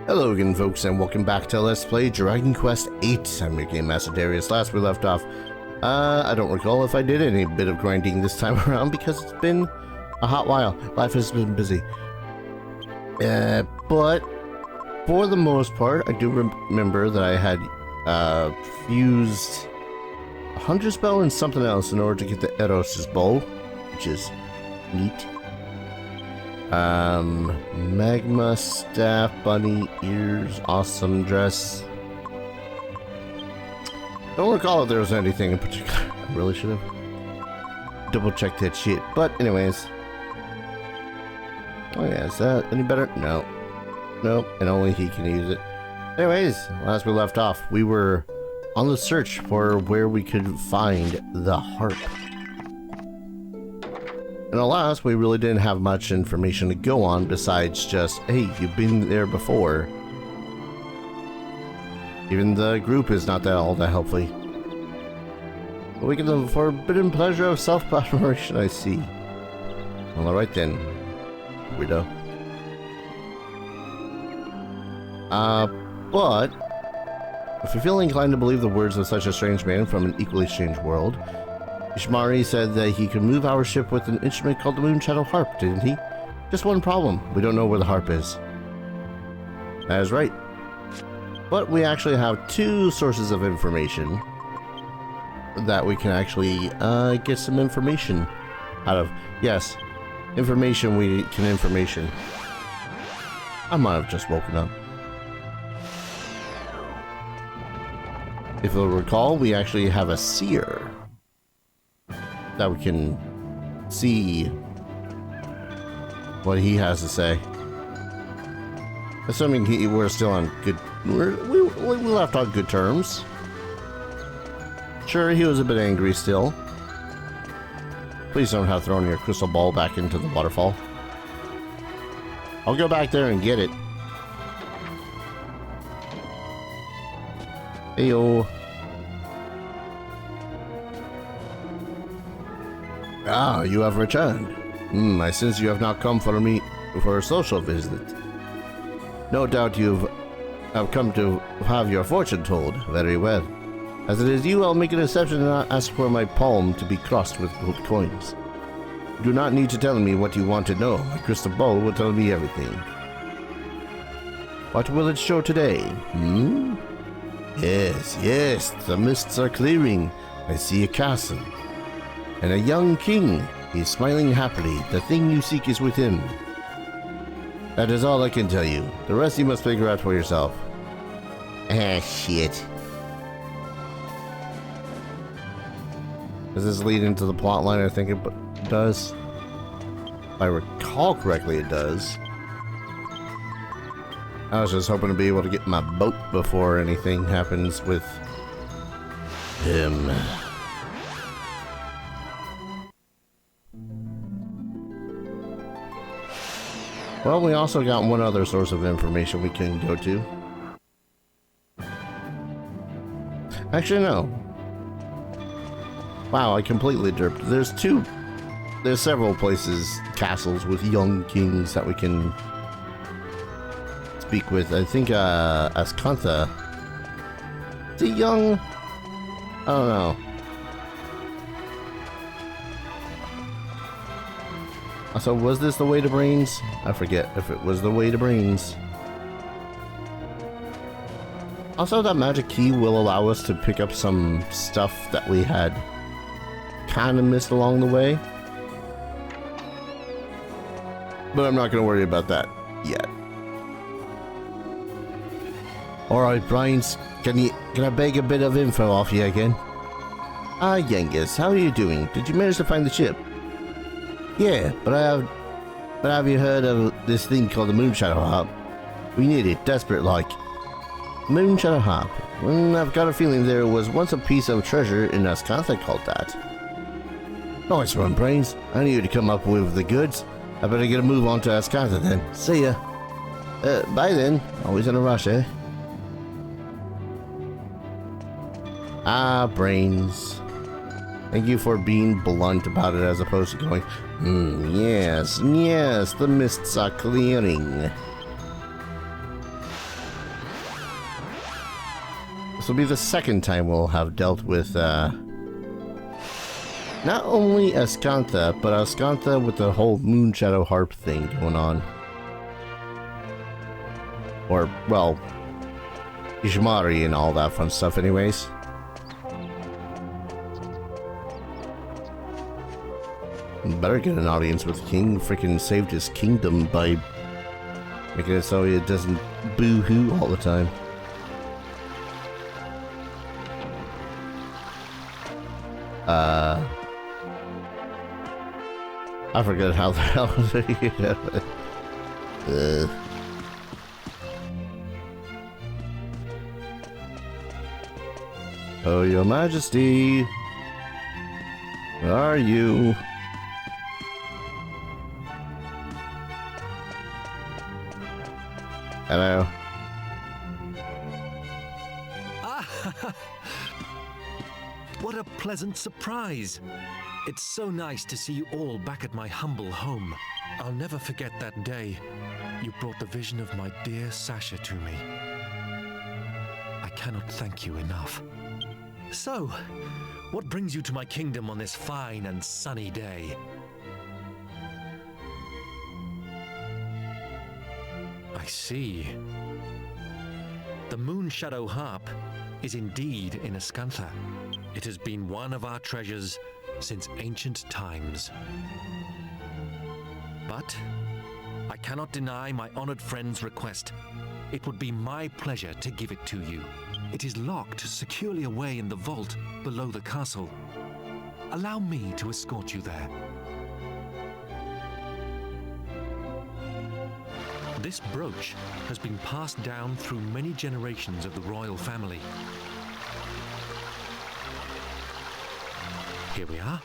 Hello again, folks, and welcome back to Let's Play Dragon Quest VIII. I'm your Game Master Darius. Last we left off, I don't recall if I did any bit of grinding this time around because it's been a hot while. Life has been busy. But for the most part, I do remember that I had fused a Hunter's Bow and something else in order to get the Eros' bow, which is neat. Magma staff, bunny ears, awesome dress. Don't recall if there was anything in particular. I really should have double checked that shit. But anyways. Oh yeah, is that any better? No. Nope, and only he can use it. Anyways, last we left off, we were on the search for where we could find the harp. And alas, we really didn't have much information to go on besides just, hey, you've been there before. Even the group is not all that helpful. But we get the forbidden pleasure of self-admiration, I see. Well, alright then, weirdo. But if you feel inclined to believe the words of such a strange man from an equally strange world, Ishimari said that he could move our ship with an instrument called the Moon Shadow Harp, didn't he? Just one problem. We don't know where the harp is. That is right. But we actually have two sources of information that we can actually get some information out of. Yes, information we can information. I might have just woken up. If you'll recall, we actually have a seer that we can see what he has to say. Assuming we're still on good... We left on good terms. Sure, he was a bit angry still. Please don't have thrown your crystal ball back into the waterfall. I'll go back there and get it. Heyo. Ah, you have returned. I sense you have not come for a social visit. No doubt you have come to have your fortune told. Very well. As it is you, I'll make an exception and not ask for my palm to be crossed with gold coins. You do not need to tell me what you want to know. My crystal ball will tell me everything. What will it show today? Yes, the mists are clearing. I see a castle. And a young king. He is smiling happily. The thing you seek is with him. That is all I can tell you. The rest you must figure out for yourself. Ah, shit. Does this lead into the plot line? I think it does. If I recall correctly, it does. I was just hoping to be able to get my boat before anything happens with him. Well, we also got one other source of information we can go to. Actually, no. Wow, I completely derped. There's several places, castles with young kings that we can speak with. I think, Ascantha. Is he young? I don't know. So was this the way to Brains? I forget if it was the way to Brains. Also, that magic key will allow us to pick up some stuff that we had kind of missed along the way. But I'm not going to worry about that yet. Alright, Brains, can I beg a bit of info off you again? Yengus, how are you doing? Did you manage to find the ship? Yeah, but have you heard of this thing called the Moon Shadow Harp? We need it, desperate like. Moon Shadow Harp. I've got a feeling there was once a piece of treasure in Ascantha called that. Nice one, Brains. I knew you'd come up with the goods. I better get a move on to Ascantha then. See ya. Bye then. Always in a rush, eh? Brains. Thank you for being blunt about it as opposed to going, yes, the mists are clearing. This will be the second time we'll have dealt with, not only Ascantha, but Ascantha with the whole moon shadow harp thing going on. Or, well, Ishimari and all that fun stuff anyways. Better get an audience with King. Freaking saved his kingdom by making it so it doesn't boo-hoo all the time. I forget how the hell Oh, Your Majesty, where are you? Hello. What a pleasant surprise. It's so nice to see you all back at my humble home. I'll never forget that day. You brought the vision of my dear Sasha to me. I cannot thank you enough. So, what brings you to my kingdom on this fine and sunny day? I see. The moon shadow harp is indeed in Ascantha. It has been one of our treasures since ancient times. But I cannot deny my honored friend's request. It would be my pleasure to give it to you. It is locked securely away in the vault below the castle. Allow me to escort you there. This brooch has been passed down through many generations of the royal family. Here we are.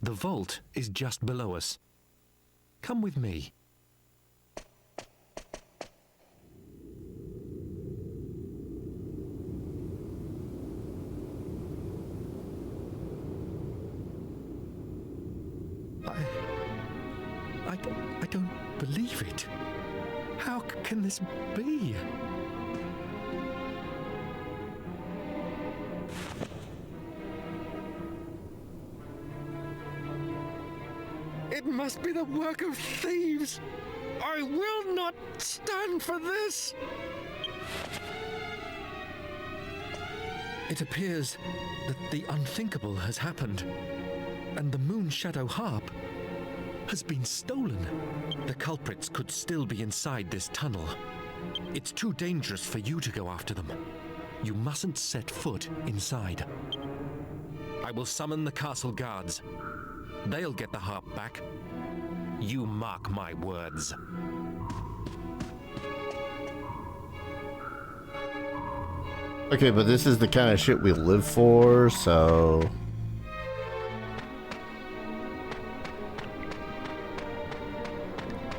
The vault is just below us. Come with me. I don't believe it. How can this be? It must be the work of thieves! I will not stand for this! It appears that the unthinkable has happened, and the moon shadow harp has been stolen. The culprits could still be inside this tunnel. It's too dangerous for you to go after them. You mustn't set foot inside. I will summon the castle guards. They'll get the harp back. You mark my words. Okay, but this is the kind of shit we live for, so...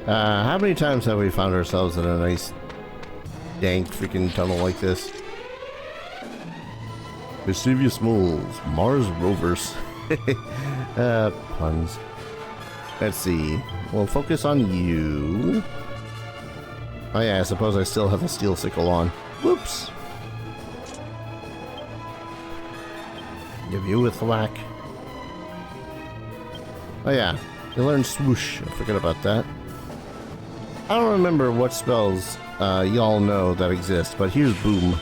how many times have we found ourselves in a nice, dank freaking tunnel like this? Mischievous moles, Mars rovers. Puns. Let's see. We'll focus on you. Oh yeah, I suppose I still have the steel sickle on. Whoops. Give you a thwack. Oh yeah, you learned swoosh. I forgot about that. I don't remember what spells y'all know that exist, but here's boom.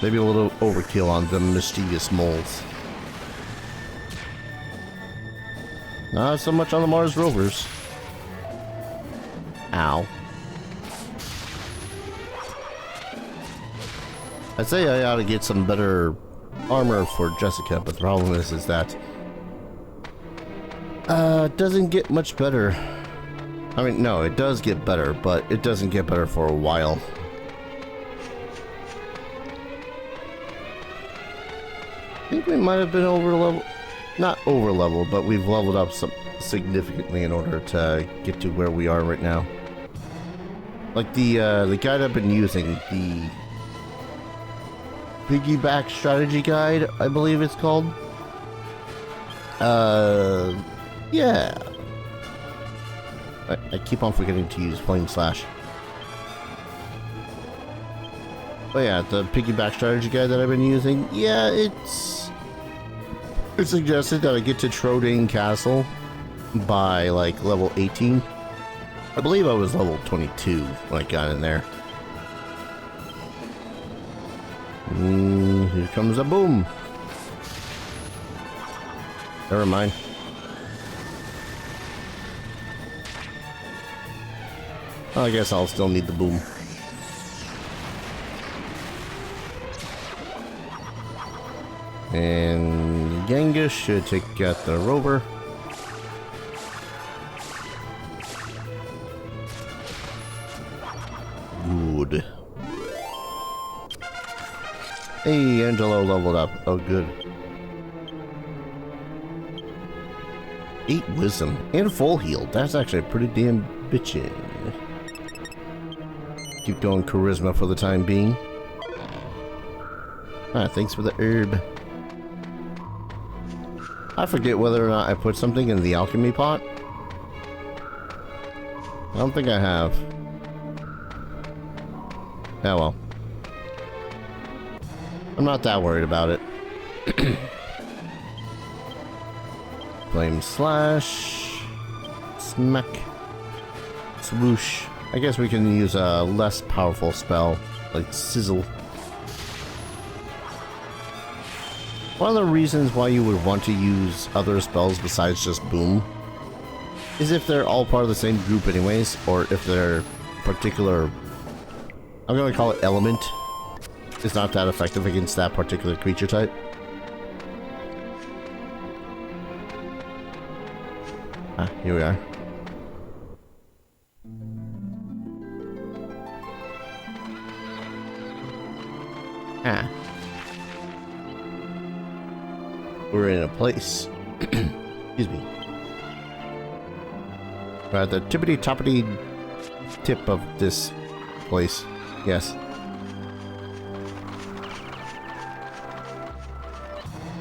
Maybe a little overkill on the mischievous moles. Not so much on the Mars rovers. Ow. I'd say I ought to get some better armor for Jessica, but the problem is that doesn't get much better. I mean, no, it does get better, but it doesn't get better for a while. I think we might have been over level. Not over level, but we've leveled up significantly in order to get to where we are right now. Like the guide I've been using, the piggyback strategy guide, I believe it's called. Yeah. I keep on forgetting to use flame slash. But yeah, the piggyback strategy guide that I've been using, yeah, it suggested that I get to Trodane Castle by like level 18. I believe I was level 22 when I got in there. Here comes a boom. Never mind. I guess I'll still need the boom. And Genghis should take out the rover. Good. Hey, Angelo leveled up. Oh, good. 8 wisdom and full heal. That's actually pretty damn bitchin'. Keep going charisma for the time being. Ah, thanks for the herb. I forget whether or not I put something in the alchemy pot. I don't think I have. Oh well. I'm not that worried about it. Flame slash. Smack. Swoosh. I guess we can use a less powerful spell, like sizzle. One of the reasons why you would want to use other spells besides just boom is if they're all part of the same group anyways, or if their particular, I'm going to call it element, is not that effective against that particular creature type. Ah, here we are. Ah. We're in a place. Excuse me. We're at the tippity-toppity tip of this place. Yes.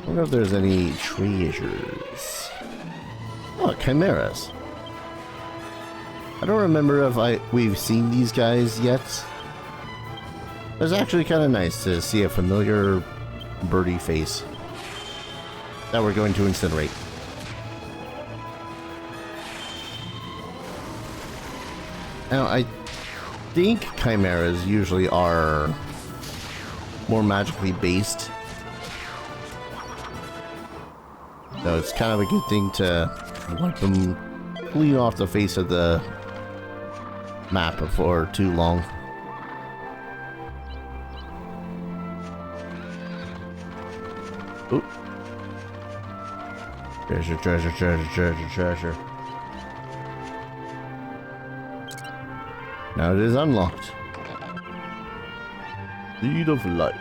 I wonder if there's any treasures. Oh, chimeras. I don't remember if we've seen these guys yet. It's actually kind of nice to see a familiar birdie face that we're going to incinerate. Now, I think chimeras usually are more magically based. So it's kind of a good thing to wipe them clean off the face of the map for too long. Oop. Treasure, treasure, treasure, treasure, treasure. Now it is unlocked. Seed of life.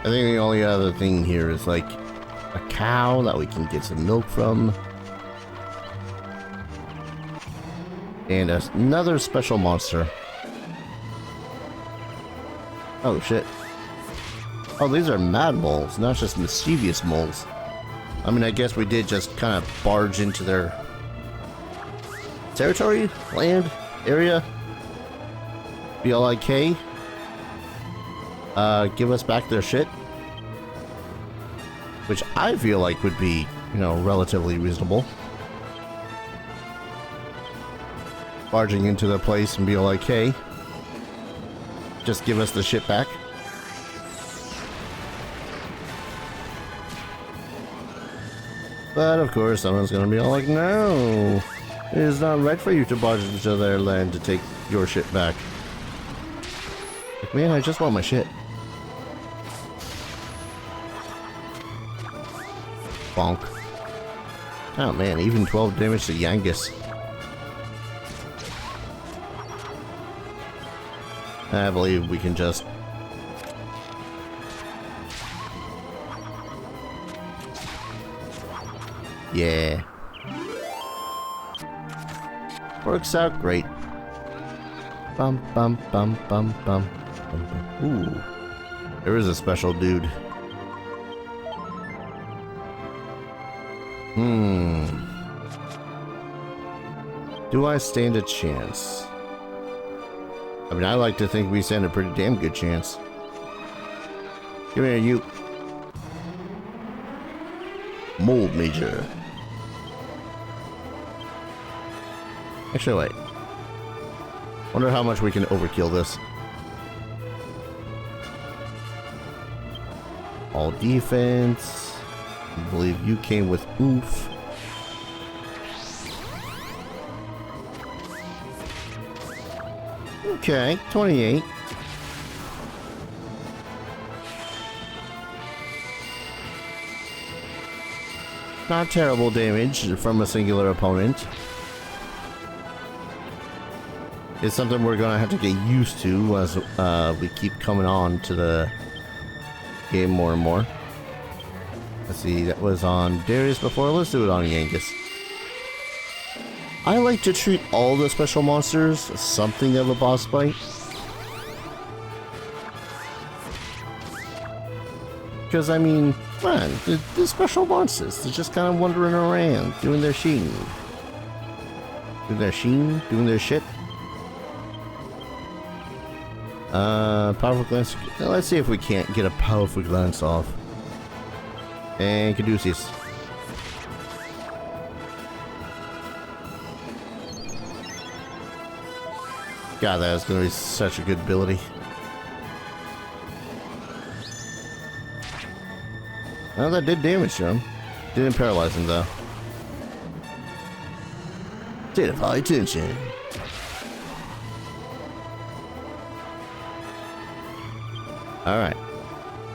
I think the only other thing here is like a cow that we can get some milk from. And another special monster. Oh shit. Oh, these are mad moles, not just mischievous moles. I mean, I guess we did just kind of barge into their territory, land, area. BLIK. Give us back their shit. Which I feel like would be, you know, relatively reasonable. Barging into the place and be like, hey, just give us the shit back. But of course, someone's gonna be all like, no, it is not right for you to barge into their land to take your shit back. Like, man, I just want my shit. Bonk. Oh man, even 12 damage to Yangus. I believe we can just... Yeah. Works out great. Bum bum bum bum bum. Ooh. There is a special dude. Do I stand a chance? I mean, I like to think we stand a pretty damn good chance. Come here, you. Mold Major. Actually, wait. Wonder how much we can overkill this. All defense. I believe you came with oomph. Okay, 28. Not terrible damage from a singular opponent. It's something we're gonna have to get used to as we keep coming on to the game more and more. Let's see, that was on Darius before. Let's do it on Yangus. I like to treat all the special monsters as something of a boss fight. Because, I mean, man, the special monsters, they're just kind of wandering around, doing their sheen. Doing their sheen? Doing their shit? Powerful glance. Let's see if we can't get a powerful glance off. And Caduceus. God, that was going to be such a good ability. Well, that did damage to him. Didn't paralyze him, though. State of high tension. Alright.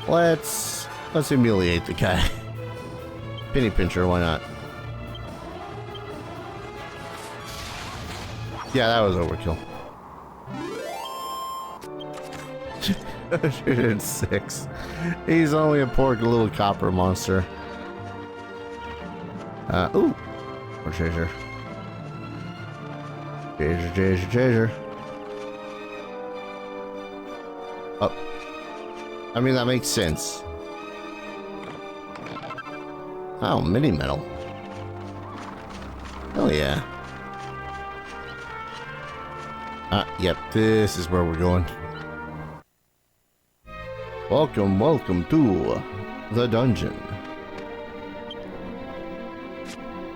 Let's humiliate the guy. Penny pincher, why not? Yeah, that was overkill. 106. He's only a poor little copper monster. Ooh. More treasure. Treasure. Oh. I mean, that makes sense. Oh, mini metal. Hell yeah. Yep, this is where we're going. Welcome to the dungeon.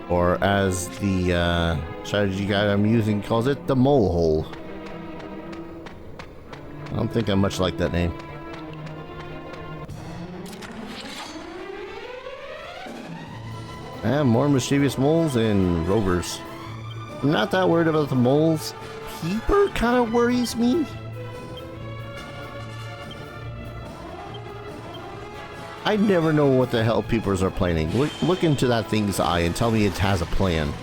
Or as the strategy guide I'm using calls it, the mole hole. I don't think I much like that name. And more mischievous moles and rovers. I'm not that worried about the moles. Peeper kind of worries me. I never know what the hell peepers are planning. Look into that thing's eye and tell me it has a plan.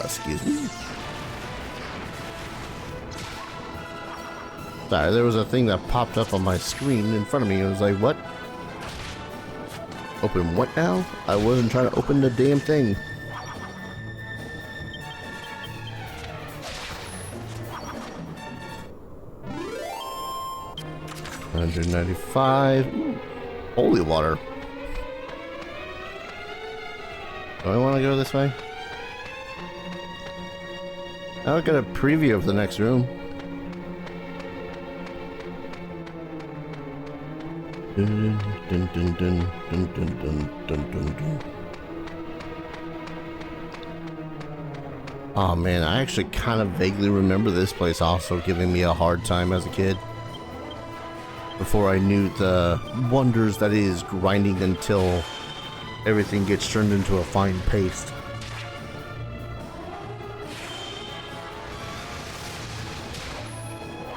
Excuse me. Sorry, there was a thing that popped up on my screen in front of me. It was like, what? Open what now? I wasn't trying to open the damn thing. $195. Holy water. Do I want to go this way? I'll get a preview of the next room. Dun, dun, dun, dun, dun, dun, dun, dun, dun, dun. Oh man, I actually kind of vaguely remember this place also giving me a hard time as a kid. Before I knew the wonders that is grinding until everything gets turned into a fine paste.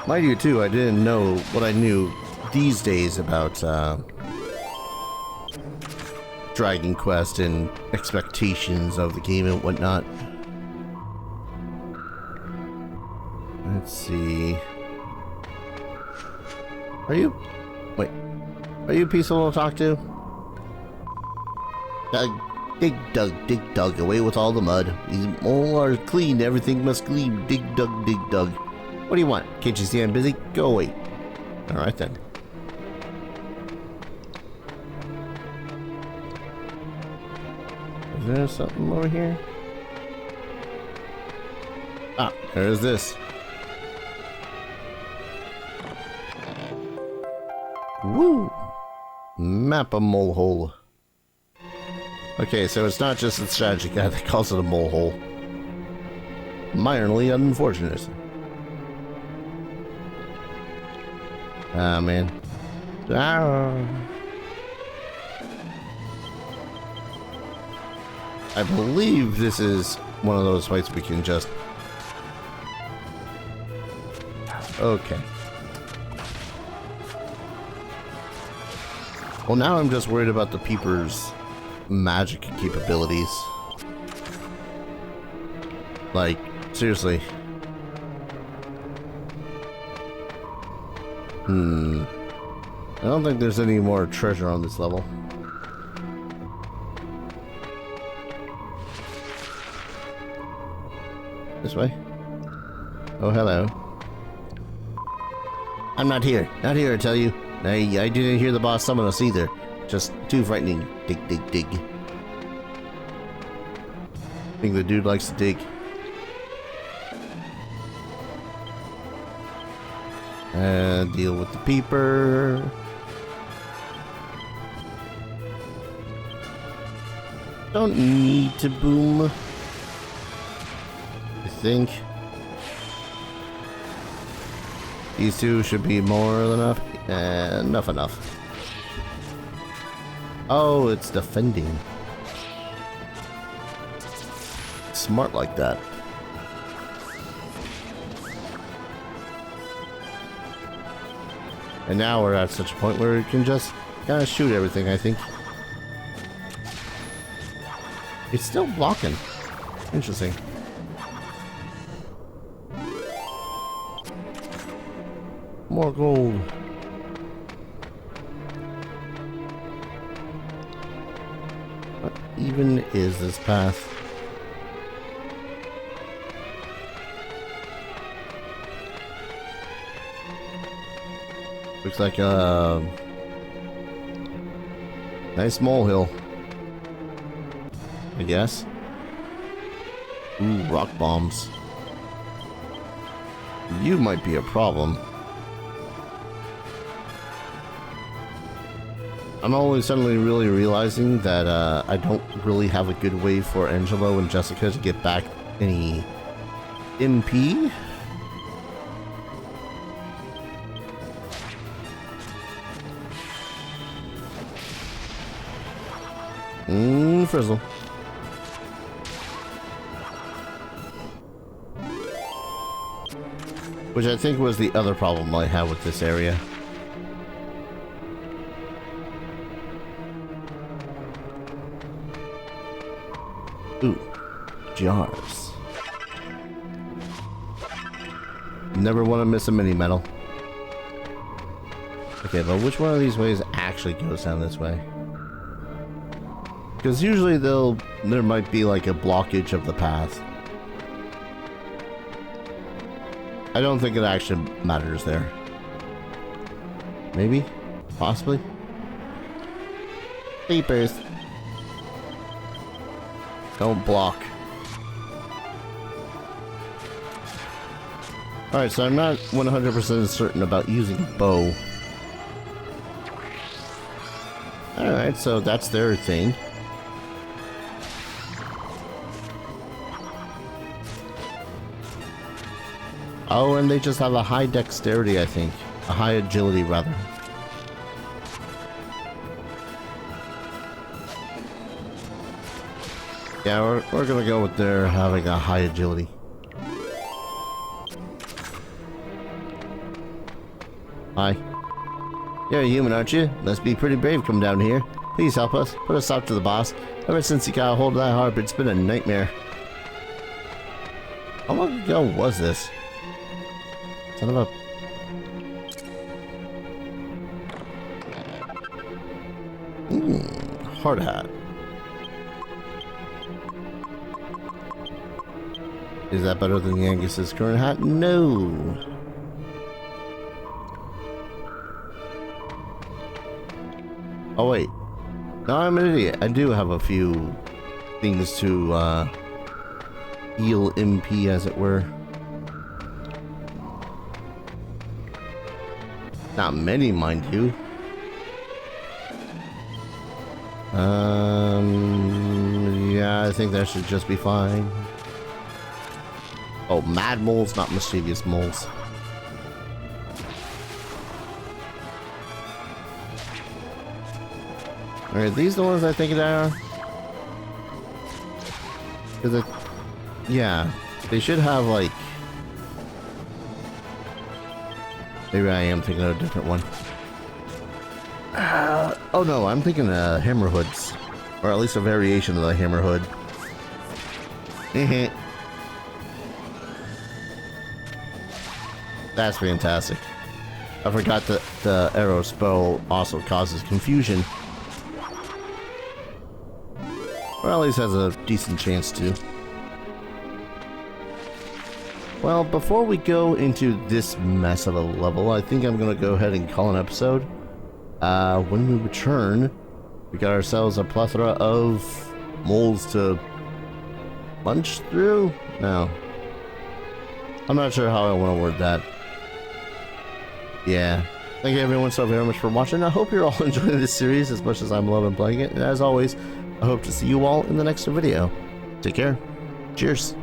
Mind you too, I didn't know what I knew these days about Dragon Quest and expectations of the game and whatnot. Let's see. Wait. Are you peaceful to talk to? Dig dug, away with all the mud. These all are clean, everything must clean. Dig dug. What do you want? Can't you see I'm busy? Go away. Alright then. Is there something over here? Ah, there's this. Woo! Map a mole hole. Okay, so it's not just the strategy guy that calls it a mole hole. Minorly unfortunate. Ah, man. Ah. I believe this is one of those fights we can just... Okay. Well, now I'm just worried about the peeper's magic capabilities. Like, seriously. I don't think there's any more treasure on this level. This way? Oh, hello. I'm not here. Not here, I tell you. I didn't hear the boss summon us either. Just too frightening. Dig. I think the dude likes to dig. And deal with the peeper. Don't need to boom. I think. These two should be more than enough. Enough. Oh, it's defending. Smart like that. And now we're at such a point where we can just kind of shoot everything, I think. It's still blocking. Interesting. More gold. What even is this path? Looks like a nice molehill, I guess. Ooh, rock bombs. You might be a problem. I'm only suddenly really realizing that I don't really have a good way for Angelo and Jessica to get back any MP. Frizzle. Which I think was the other problem I had with this area. Ooh, jars. Never want to miss a mini medal. Okay, but which one of these ways actually goes down this way? Because usually there might be like a blockage of the path. I don't think it actually matters there. Maybe? Possibly? Peepers. Don't block. Alright, so I'm not 100% certain about using a bow. Alright, so that's their thing. Oh, and they just have a high dexterity, I think. A high agility, rather. Yeah, we're gonna go with their having a high agility. Hi. You're a human, aren't you? Must be pretty brave coming down here. Please help us. Put a stop to the boss. Ever since he got a hold of that harp, it's been a nightmare. How long ago was this? Son of a... hard hat. Is that better than Angus's current hat? No. Oh wait. No, I'm an idiot. I do have a few things to heal MP, as it were. Not many, mind you. Yeah, I think that should just be fine. Oh, mad moles, not mischievous moles. Are these the ones I think they are? Cause yeah, they should have like... Maybe I am thinking of a different one. Oh no, I'm thinking of hammer hoods. Or at least a variation of the hammer hood. That's fantastic. I forgot that the arrow spell also causes confusion. Or at least has a decent chance to. Well, before we go into this mess of a level, I think I'm going to go ahead and call an episode. When we return, we got ourselves a plethora of moles to punch through? No. I'm not sure how I want to word that. Yeah. Thank you everyone so very much for watching. I hope you're all enjoying this series as much as I'm loving playing it. And as always, I hope to see you all in the next video. Take care. Cheers.